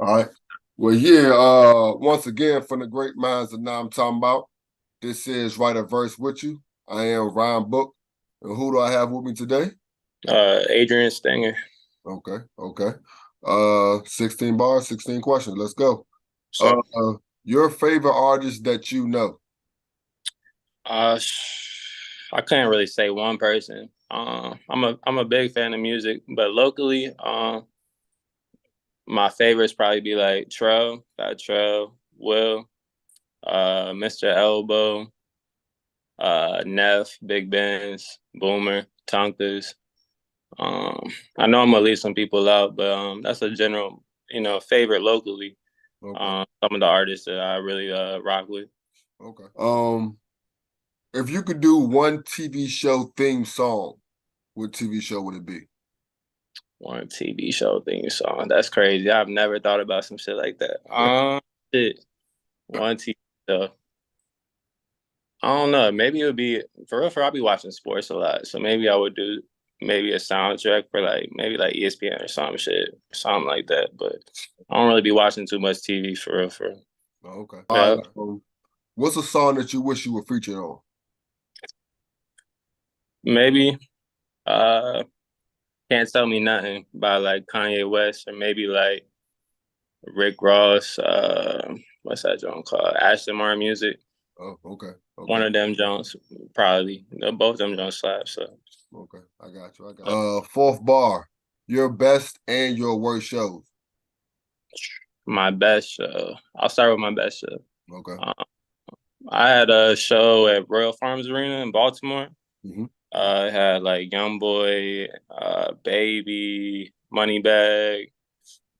All right. Well, yeah, once again, from the great minds that now I'm talking about, this is Write a Verse with You. I am Ryan Book. And who do I have with me today? Adrien Stinger. Okay, okay. 16 bars, 16 questions. Let's go. Uh, So, your favorite artist that you know? I can't really say one person. I'm a big fan of music, but locally, my favorites probably be like Trell, Will, Mr. Elbow, Neff, Big Benz, Boomer, Tonkas. I know I'm gonna leave some people out, but that's a general, favorite locally. Okay, Some of the artists that I really rock with. okay. If you could do one TV show theme song, what TV show would it be? One TV show theme song. That's crazy. I've never thought about some shit like that. Shit. One TV show. I don't know. Maybe it would be for real. I'll be watching sports a lot, so maybe I would do maybe a soundtrack for like maybe like ESPN or some shit, something like that. But I don't really be watching too much TV for real. For real. Okay. All right. Yeah. What's a song that you wish you were featured on? Maybe uh Can't Tell Me Nothing by like Kanye West or maybe like Rick Ross. What's that joint called? Ashton Martin Music. Oh, okay, One okay. of them Jones, probably. Both of them Jones slap. So Okay, I got you. I got you. Fourth bar, your best and your worst shows. my best show. I'll start with my best show. Okay. Uh, I had a show at Royal Farms Arena in Baltimore. Mm-hmm. I had like Young Boy, Baby, Moneybag,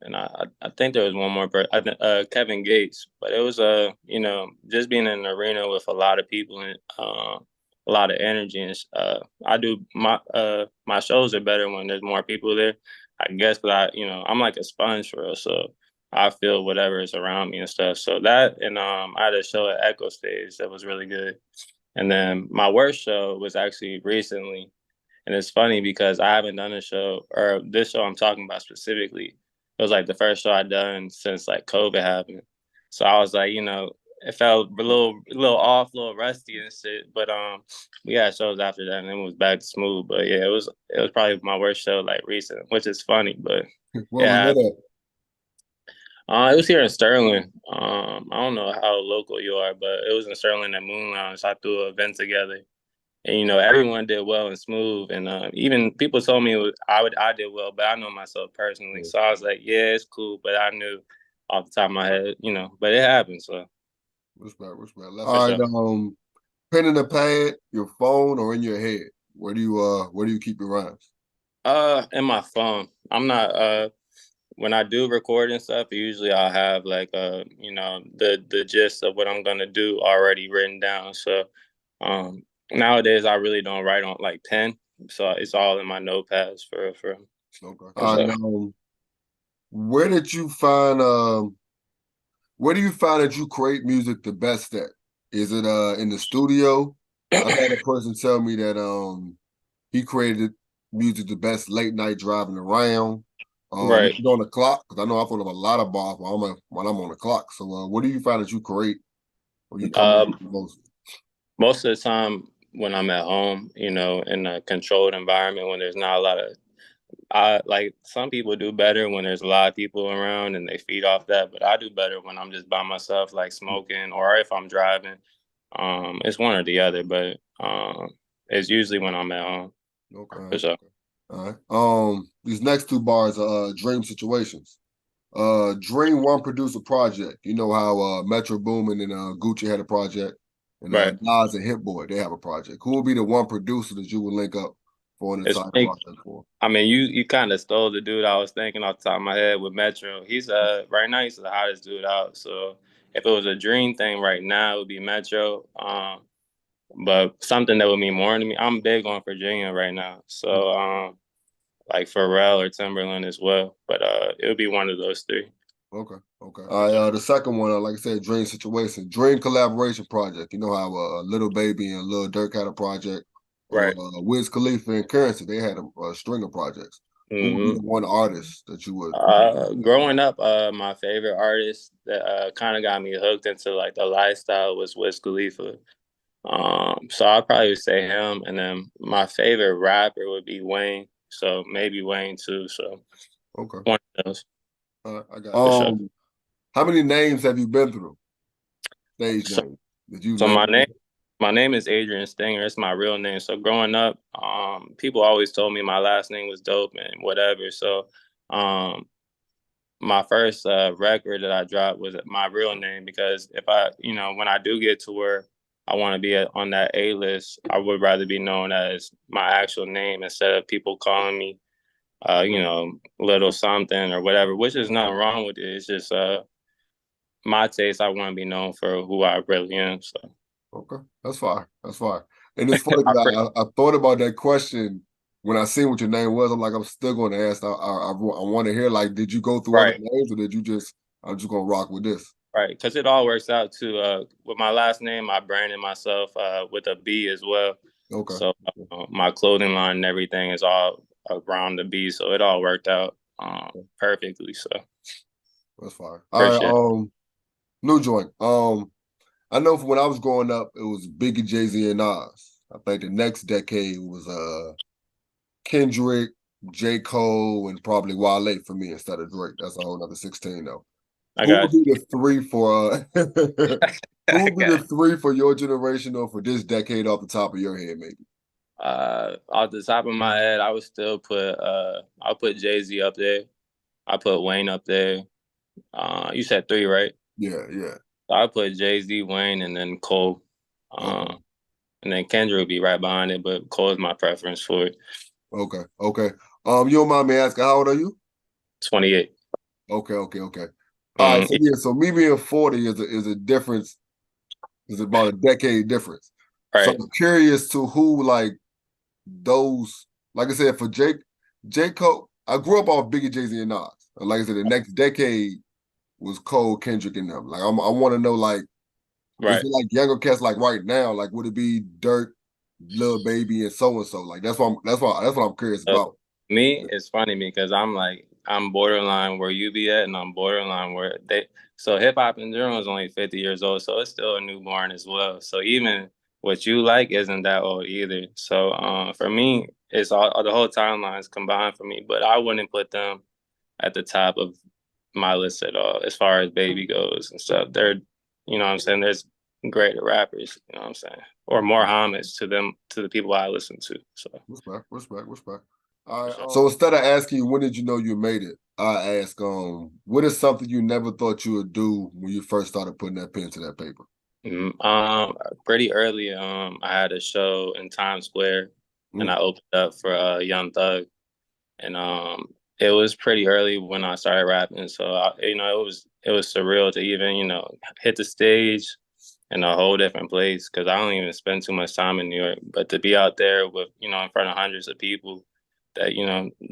and I think there was one more person, Kevin Gates. But it was just being in an arena with a lot of people and a lot of energy. And I do my shows are better when there's more people there. I guess, but I'm like a sponge for real, so I feel whatever is around me and stuff. So that and I had a show at Echo Stage that was really good. And then my worst show was actually recently, and it's funny because I haven't done a show or this show I'm talking about specifically. It was like the first show I'd done since like COVID happened. So I was like, it felt a little off, a little rusty and shit. But we had shows after that and it was back to smooth. But yeah, it was probably my worst show like recent, which is funny, but Where was yeah. that at? It was here in Sterling. I don't know how local you are, but it was in Sterling at Moon Lounge. I threw an event together and everyone did well and smooth, and even people told me I did well, but I know myself personally, Yeah. so I was like, yeah, it's cool, but I knew off the top of my head, but it happened, so Respect, respect. for All right. sure. Pen in the pad, your phone, or in your head. Where do you keep your rhymes? In my phone, I'm not when I do record and stuff, usually I'll have like the gist of what I'm gonna do already written down. So nowadays I really don't write on like pen, so it's all in my notepads Okay. for All right. sure. Where did you find where do you find that you create music the best at? Is it in the studio? I had a person tell me that he created music the best late night driving around. When Right. you're on the clock, because I know I thought of a lot of bars when I'm on the clock. So what do you find that you create when you come up with Um, the most? Most of the time when I'm at home, in a controlled environment when there's not a lot of I like some people do better when there's a lot of people around and they feed off that, but I do better when I'm just by myself, like smoking, or if I'm driving. It's one or the other, but it's usually when I'm at home for Okay. sure. All right. These next two bars are dream situations. Dream one producer project. You know how Metro Boomin and Gucci had a project, and Right. Nas and Hit Boy they have a project. Who would be the one producer that you would link up for an It's entire funny. project for? I mean, you kind of stole the dude I was thinking off the top of my head with Metro. He's right now he's the hottest dude out. So if it was a dream thing right now, it would be Metro. But something that would mean more to me, I'm big on Virginia right now. So like Pharrell or Timberland as well. But it would be one of those three. Okay, okay. The second one, like I said, dream situation, dream collaboration project. You know how Little Baby and Lil Durk had a project, or Right. Wiz Khalifa and Currency they had a string of projects. Who would be Hmm. the one artist that you would? Growing up, my favorite artist that kind of got me hooked into like the lifestyle was Wiz Khalifa. So I'd probably say him, and then my favorite rapper would be Wayne. So maybe Wayne too. So Okay, one of those I got for sure. how many names have you been through? Stage So, names that you so like? my name is Adrien Stinger. It's my real name. So growing up, people always told me my last name was dope and whatever. So um, my first record that I dropped was my real name because if I, when I do get to where I want to be on that A list, I would rather be known as my actual name instead of people calling me, little something or whatever. Which is nothing wrong with it. It's just my taste. I want to be known for who I really am. So Okay, that's fine. That's fine. And it's funny I, because I thought about that question when I seen what your name was. I'm like, I'm still going to ask. I want to hear, like, did you go through other right. names or did you just, I'm just going to rock with this? Right, because it all works out too. With my last name, I branded myself with a B as well. Okay. So my clothing line and everything is all around the B. So it all worked out perfectly. So That's fine. for All sure. right. New joint. I know from when I was growing up, it was Biggie, Jay-Z, and Nas. I think the next decade was Kendrick, J. Cole, and probably Wale for me instead of Drake. That's a whole nother 16 though. I Who would got be the three for who I would be got the three for your generation or for this decade off the top of your head, maybe? off the top of my head, I would still put I'll put Jay-Z up there. I put Wayne up there. You said three, right? Yeah, yeah. So I put Jay-Z, Wayne, and then Cole. Okay. And then Kendrick would be right behind it, but Cole is my preference for it. Okay. Okay. You don't mind me asking, how old are you? 28. Okay, okay, okay. All right, Mm, so yeah, so me being 40 is a difference, is about a decade difference. So right, I'm curious to who like those, like I said, for J. Cole, I grew up off Biggie, Jay-Z, and Nas. And like I said, the next decade was Cole, Kendrick, and them. Like I want to know, like, is right. it like younger cats like right now? Like, would it be Dirt, Lil Baby, and so and so? Like that's what I'm curious Uh, about. Me, it's funny because I'm borderline where you be at, and I'm borderline where they. So hip hop in general is only 50 years old, so it's still a newborn as well. So even what you like isn't that old either. So for me, it's all the whole timeline's combined for me, but I wouldn't put them at the top of my list at all as far as baby goes and stuff. They're, what I'm saying, there's greater rappers, you know what I'm saying, or more homage to them, to the people I listen to. So Respect, respect, respect. All for right. sure. So instead of asking you when did you know you made it, I ask, what is something you never thought you would do when you first started putting that pen to that paper? Pretty early, I had a show in Times Square, and Mm, I opened up for Young Thug, and it was pretty early when I started rapping. So it was surreal to even hit the stage in a whole different place because I don't even spend too much time in New York. But to be out there with in front of hundreds of people that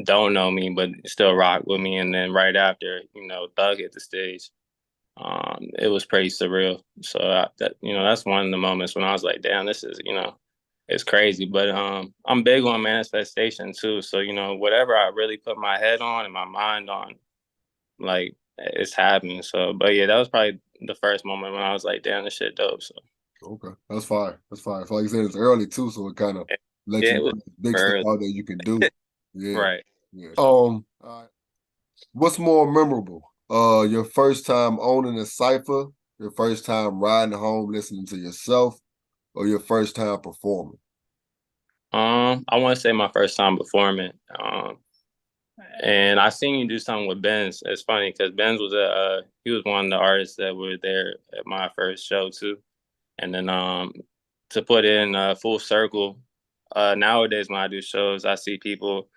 don't know me but still rock with me, and then right after Thug hit the stage, it was pretty surreal. So that's one of the moments when I was like, damn, this is it's crazy. But I'm big on manifestation too. So whatever I really put my head on and my mind on, like it's happening. So, but yeah, that was probably the first moment when I was like, damn, this shit dope. So okay, that's fine. That's fine. So like you said, it's early too, so it kind of lets yeah, you it know was there's big stuff early. out there you can do. Yeah, Right. yeah. So, All right. What's more memorable? Your first time owning a cipher, your first time riding home listening to yourself, or your first time performing? I want to say my first time performing. And I seen you do something with Benz. It's funny because Benz was he was one of the artists that were there at my first show too. And then to put in full circle, nowadays when I do shows, I see people.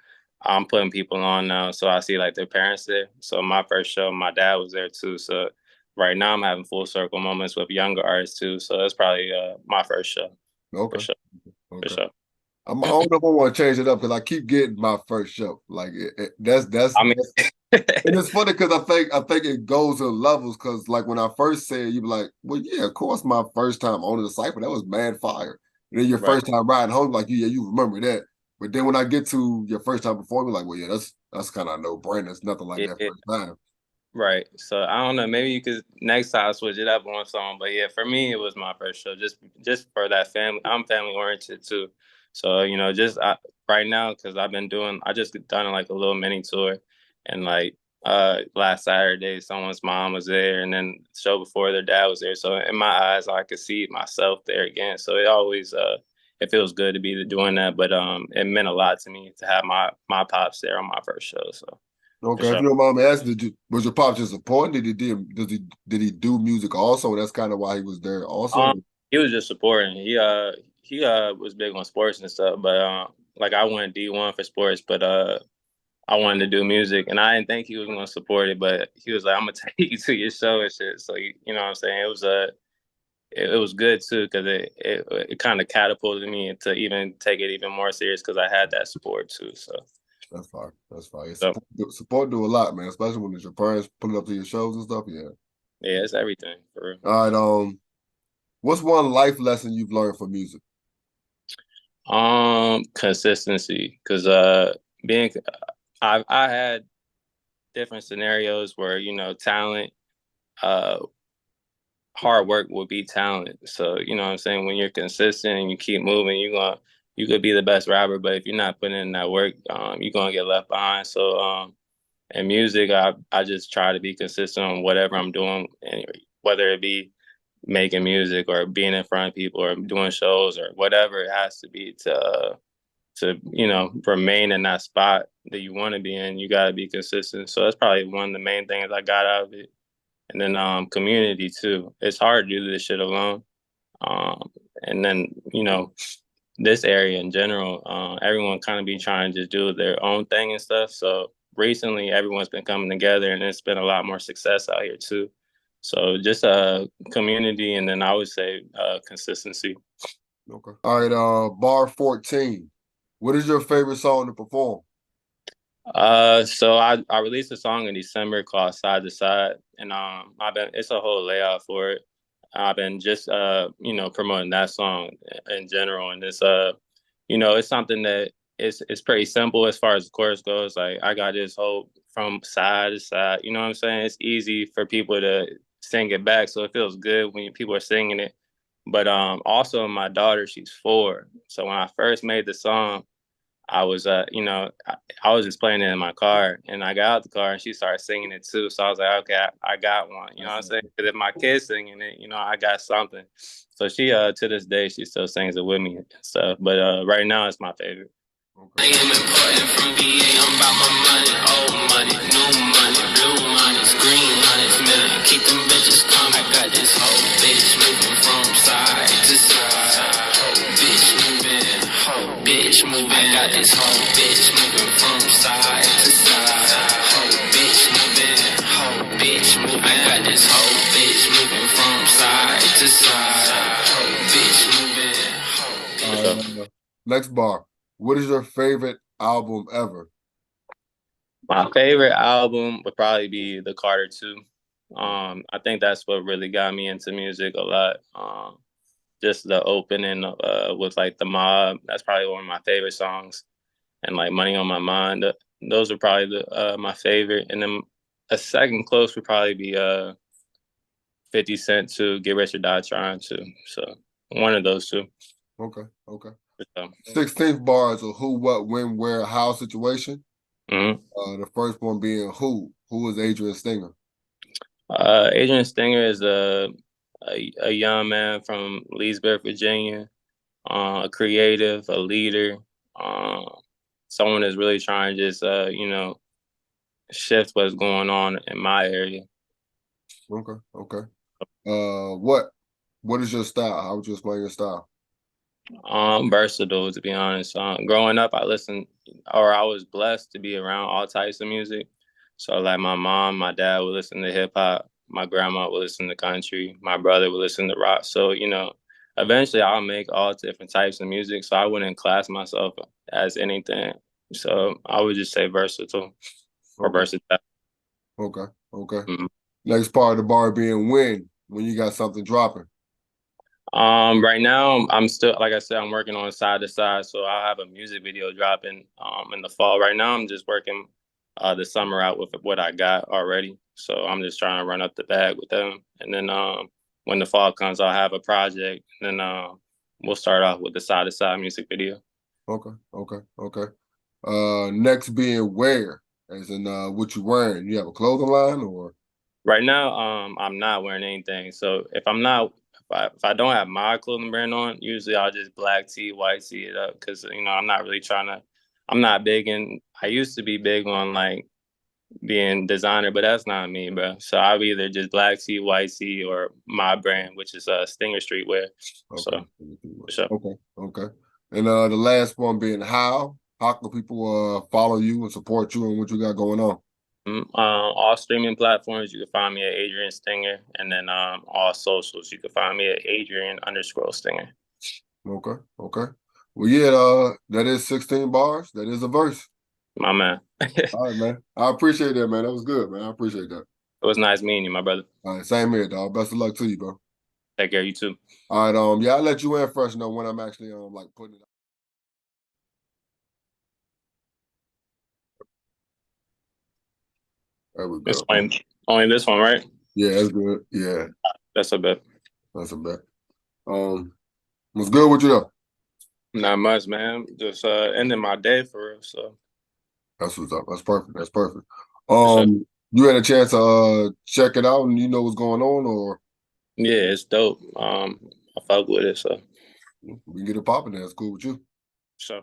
I'm putting people on now, so I see like their parents there. So my first show, my dad was there too. So right now I'm having full circle moments with younger artists too. So that's probably my first show for Okay, sure, for okay. sure. I don't know if I want to change it up because I keep getting my first show. Like I mean, that's and it's funny because I think it goes in levels because like when I first said you be like, well, yeah, of course my first time owning the cipher, that was mad fire. And then your right, first time riding home, like, yeah, you remember that. But then when I get to your first time performing, like, well, yeah, that's kind of no brainer. It's nothing like that Yeah, first time. right. So I don't know. Maybe you could next time switch it up on song. But yeah, for me, it was my first show. Just for that family. I'm family oriented too. So just right now because I've been doing. I just done like a little mini tour, and like last Saturday, someone's mom was there, and then the show before their dad was there. So in my eyes, I could see myself there again. So it always it feels good to be doing that. But it meant a lot to me to have my pops there on my first show. So for Okay, if sure. you don't mind me asking, was your pop just supporting? Did he do music also? That's kind of why he was there Um, also. he was just supporting. He was big on sports and stuff, but like I went D1 for sports, but I wanted to do music, and I didn't think he was going to support it, but he was like, "I'm gonna take you to your show and shit." So you know what I'm saying? It was good too because it kind of catapulted me to even take it even more serious because I had that support too. So That's fine. That's fine. Yeah, so support do a lot, man. Especially when it's your parents pulling up to your shows and stuff. Yeah. yeah, it's everything for real. All right. What's one life lesson you've learned from music? Consistency because being I had different scenarios where talent uh hard work will beat talent. So, you know what I'm saying? When you're consistent and you keep moving, you could be the best rapper, but if you're not putting in that work, you're gonna get left behind. So in music, I just try to be consistent on whatever I'm doing, and whether it be making music or being in front of people or doing shows or whatever it has to be to remain in that spot that you want to be in. You got to be consistent. So that's probably one of the main things I got out of it. And then community too. It's hard to do this shit alone. And then this area in general, everyone kind of be trying to just do their own thing and stuff. So recently, everyone's been coming together, and it's been a lot more success out here too. So just community, and then I would say consistency. Okay. All right. Bar 14. What is your favorite song to perform? So I released a song in December called Side to Side, and it's a whole layout for it. I've been just promoting that song in general, and it's something that it's pretty simple as far as the chorus goes. Like I got this whole from side to side. You know what I'm saying? It's easy for people to sing it back, so it feels good when people are singing it. But also my daughter, she's 4, so when I first made the song. I was, I was just playing it in my car, and I got out the car, and she started singing it too. So I was like, okay, I got one. You know what I'm saying? Because if my kid's singing it, I got something. So she, to this day, she still sings it with me and stuff. But right now, it's my favorite. Okay. I am important from VA. I'm about my money, old money, new money, blue money, green money, million. Keep them bitches coming. I got this whole bitch moving from side to side. Whole bitch moving, whole bitch moving. I got this whole bitch moving from side to side. Whole bitch moving, whole bitch moving. I got this whole bitch moving from side to side. Whole bitch moving, whole bitch. Next bar. What is your favorite album ever? My favorite album would probably be The Carter 2. I think that's what really got me into music a lot. Just the opening with like the mob. That's probably one of my favorite songs. And like Money on My Mind. Those are probably my favorite. And then a second close would probably be 50 Cent to Get Rich or Die Trying to. So one of those two. Okay. Okay. So, 16th bar is a who, what, when, where, how situation. mhm. The first one being who. Who is Adrien Stinger? Adrien Stinger is a young man from Leesburg, Virginia, a creative, a leader, uh, someone that's really trying to just shift what's going on in my area. Okay. Okay. What? What is your style? How would you explain your style? Versatile to be honest. Growing up, I was blessed to be around all types of music. So like my mom, my dad would listen to hip hop, my grandma would listen to country, my brother would listen to rock. So eventually I'll make all different types of music. So I wouldn't class myself as anything. So I would just say versatile or Okay. versatile. Okay. Okay. Mhm. Next part of the bar being when you got something dropping. Right now I'm still, like I said, I'm working on side to side, so I'll have a music video dropping in the fall. Right now I'm just working the summer out with what I got already. So I'm just trying to run up the bag with them. And then when the fall comes, I'll have a project, and then we'll start off with the side to side music video. Okay, okay, okay. Next being wear, as in what you wearing. You have a clothing line or Right now, I'm not wearing anything. So if I don't have my clothing brand on, usually I'll just black tee, white tee it up because I'm not really trying to. I'm not big in. I used to be big on like being designer, but that's not me, bro. So I'll either just black tee, white tee, or my brand, which is Stinger Streetwear. So okay, for sure. okay, okay. And the last one being how can people follow you and support you and what you got going on? All streaming platforms, you can find me at Adrien Stinger, and then all socials, you can find me at Adrien_Stinger. Okay, okay. Well, yeah, that is 16 bars. That is a verse. My man. It All right, man. I appreciate that, man. That was good, man. I appreciate that. was nice meeting you, my brother. All right, same here, dog. Best of luck to you, bro. Take care, you too. All right, yeah, I'll let you in first, when I'm actually like putting it. There we It's go. only this one, right? Yeah, that's good. Yeah, That's a bit. that's a bet. Um, what's good with you though? Not much, man. Just ending my day for real. So That's what's up. That's perfect. That's perfect. for sure. You had a chance to check it out and you know what's going on, or Yeah, it's dope. I fuck with it. So we can get it popping there. It's cool with you. so.